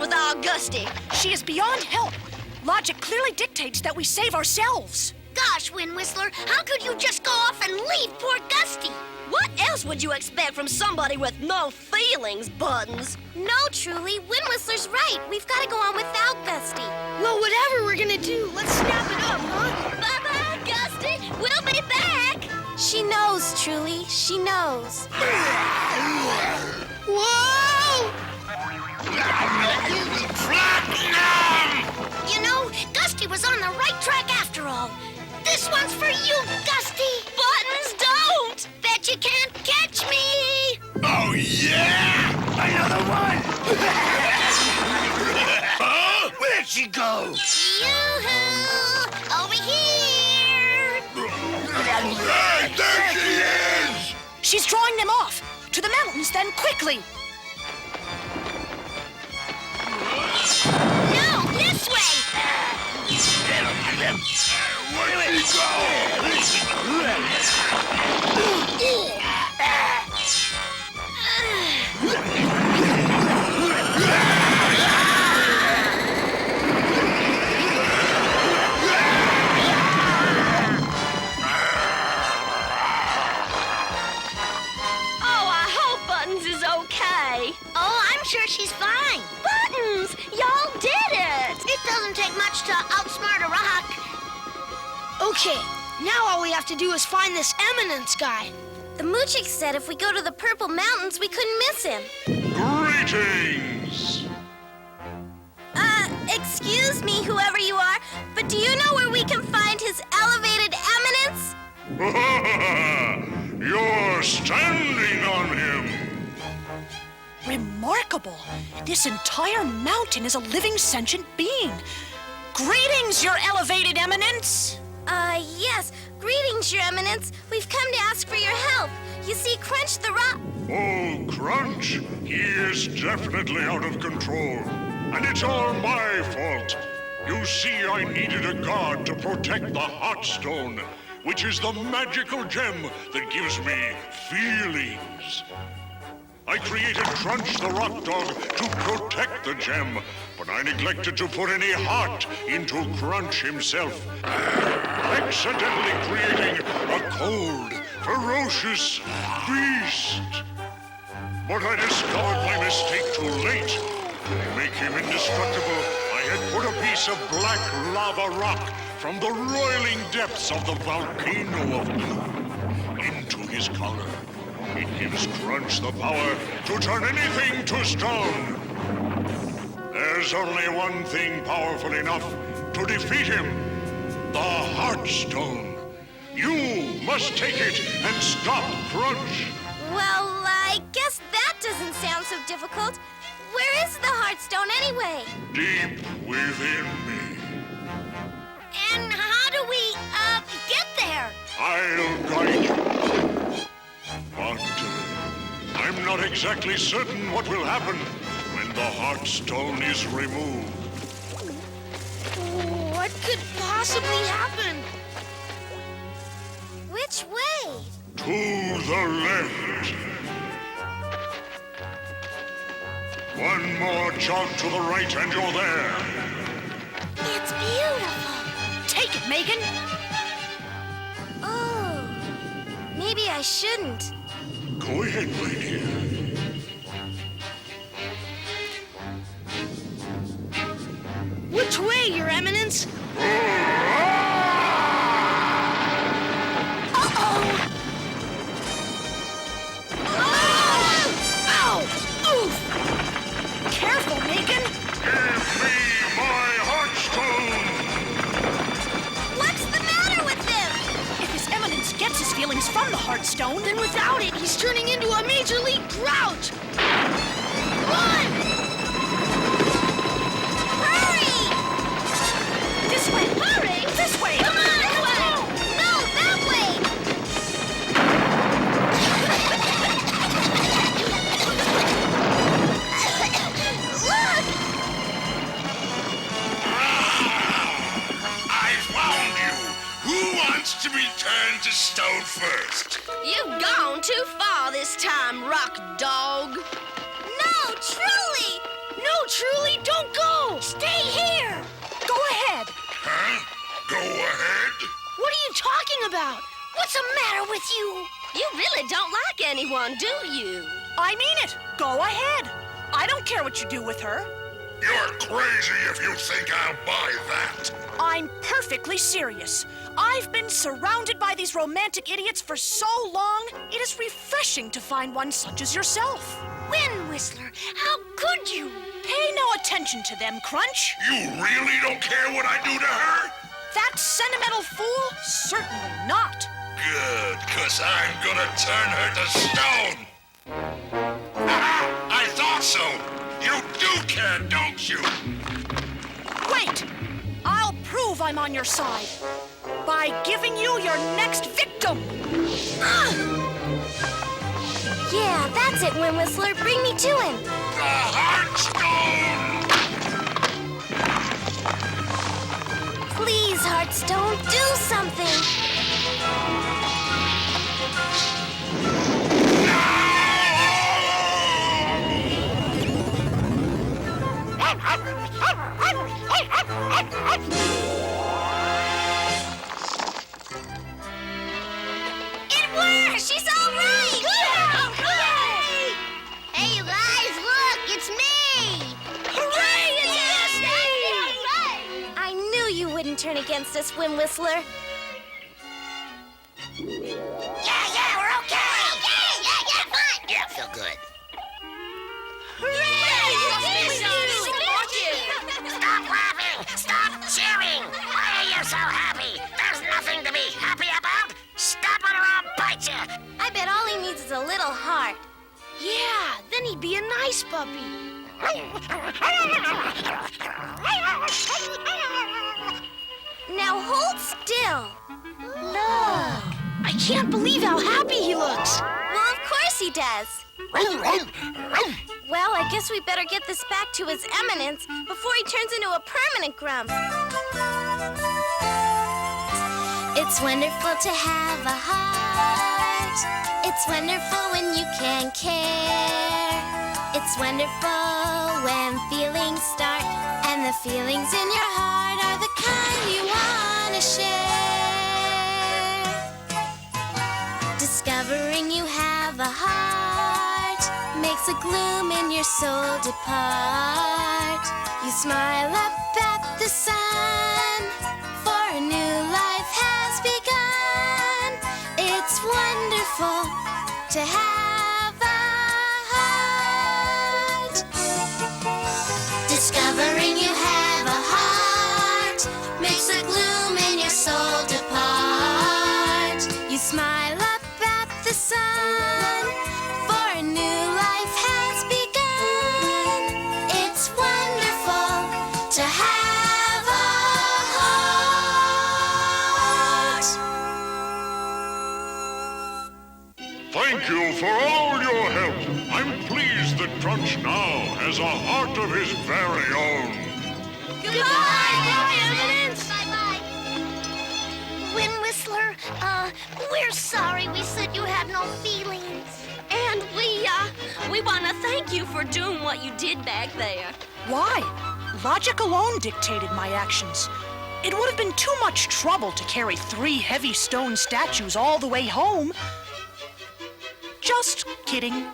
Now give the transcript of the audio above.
with our Gusty? She is beyond help. Logic clearly dictates that we save ourselves. Gosh, Wind Whistler, how could you just go off and leave poor Gusty? What else would you expect from somebody with no feelings, Buttons? No, Truly, Wind Whistler's right. We've got to go on without Gusty. Well, whatever we're gonna do, let's snap it up, huh? Bye-bye, Gusty. We'll be back. She knows, Truly. She knows. Whoa! You know, Gusty was on the right track after all. This one's for you, Gusty. Buttons, don't! Bet you can't catch me. Oh, yeah! Another one! Oh, where'd she go? Yoo-hoo! Over here! Hey, there she is! She's drawing them off. To the mountains, then, quickly. No, this way! Where'd she go? Sure she's fine. Buttons, y'all did it! It doesn't take much to outsmart a rock. Okay, now all we have to do is find this Eminence guy. The Moochik said if we go to the Purple Mountains, we couldn't miss him. Greetings! Excuse me, whoever you are, but do you know where we can find his elevated eminence? You're standing on him. Remarkable. This entire mountain is a living, sentient being. Greetings, Your Elevated Eminence. Yes. Greetings, Your Eminence. We've come to ask for your help. You see, Crunch the Rock... Oh, Crunch, he is definitely out of control. And it's all my fault. You see, I needed a guard to protect the Heart Stone, which is the magical gem that gives me feelings. I created Crunch the Rockdog to protect the gem, but I neglected to put any heart into Crunch himself, accidentally creating a cold, ferocious beast. But I discovered my mistake too late. To make him indestructible, I had put a piece of black lava rock from the roiling depths of the volcano of Gloom into his collar. It gives Crunch the power to turn anything to stone. There's only one thing powerful enough to defeat him. The Heart Stone. You must take it and stop Crunch. Well, I guess that doesn't sound so difficult. Where is the Heartstone anyway? Deep within me. And how do we, get there? I'll guide you. But I'm not exactly certain what will happen when the Heart Stone is removed. What could possibly happen? Which way? To the left. One more jog to the right and you're there. It's beautiful. Take it, Megan. Oh, maybe I shouldn't. Go ahead, my dear. Which way, Your Eminence? Ow! Oof! Careful, Megan. Give me my Heartstone! What's the matter with him? If His Eminence gets his feelings from the Heartstone, then without it, he's turning into a Major League Grouch. Run! Hurry! This way. Hurry! This way. Come on! That way! No, that way! Look! I found you! Who wants to be turned to stone first? You've gone too far this time, Rockdog. No, truly! No, truly, don't go! Stay here! Go ahead! Huh? Go ahead? What are you talking about? What's the matter with you? You really don't like anyone, do you? I mean it. Go ahead. I don't care what you do with her. You're crazy if you think I'll buy that. I'm perfectly serious. I've been surrounded by these romantic idiots for so long, it is refreshing to find one such as yourself. Wind Whistler, how could you? Pay no attention to them, Crunch. You really don't care what I do to her? That sentimental fool? Certainly not. Good, 'cause I'm gonna turn her to stone. I thought so. You do care, don't you? Wait! I'll prove I'm on your side by giving you your next victim. Yeah, that's it, Wind Whistler. Bring me to him. The Heartstone! Please, Heartstone, do something. It worked! She's all right! Hooray! Hey, you guys, look! It's me! Hooray! It's us! I knew you wouldn't turn against us, Wind Whistler. Yeah, we're okay! Yeah, fine! Yeah, feel good. Stop laughing! Stop cheering! Why are you so happy? There's nothing to be happy about! Stop it or I'll bite you! I bet all he needs is a little heart. Yeah, then he'd be a nice puppy. Now hold still. Look. I can't believe how happy he looks. Well, of course he does. Well, I guess we better get this back to His Eminence before he turns into a permanent grump. It's wonderful to have a heart. It's wonderful when you can care. It's wonderful when feelings start, and the feelings in your heart are the kind you want to share. Discovering you have a heart makes the gloom in your soul depart. You smile up at the sun, for a new life has begun. It's wonderful to have a heart. Discovering you have a heart makes the gloom in your soul depart. You smile up at the sun, for a new life has begun. It's wonderful to have a heart. Thank you for all your help. I'm pleased that Crunch now has a heart of his very own. Goodbye, Eminence. Bye-bye. Wind Whistler, we're sorry we said you had no feelings. And we want to thank you for doing what you did back there. Why? Logic alone dictated my actions. It would have been too much trouble to carry 3 heavy stone statues all the way home. Just kidding.